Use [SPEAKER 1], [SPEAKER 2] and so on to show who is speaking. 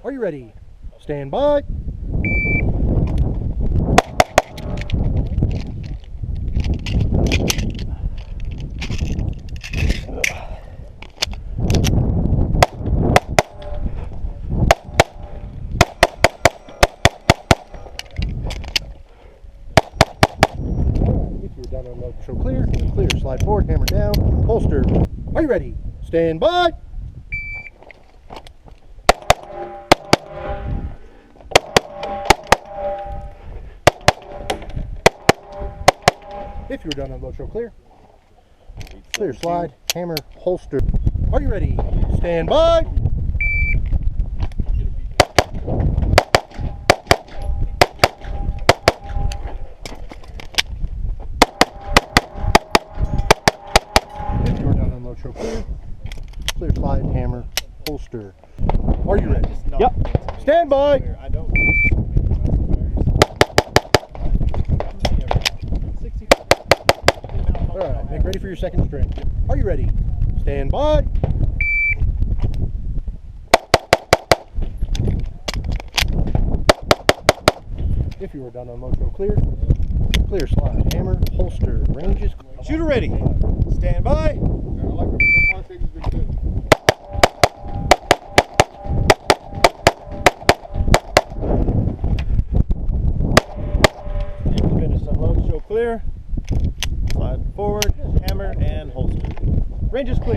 [SPEAKER 1] Are you ready? Stand by. If you're done on show clear, clear, slide forward, hammer down, holster. Are you ready? Stand by. If you're done on show clear, clear, slide, hammer, holster. Are you ready? Stand by. If you're done on load show clear, clear, slide, hammer, holster. Are you ready? Yep. Stand by. Alright, make ready for your second string. Are you ready? Stand by. If you are done on load show clear, clear, slide, hammer, holster, ranges. Shooter ready. Stand by. Finish on load show clear. Slide forward, hammer, and holster. Range is clear.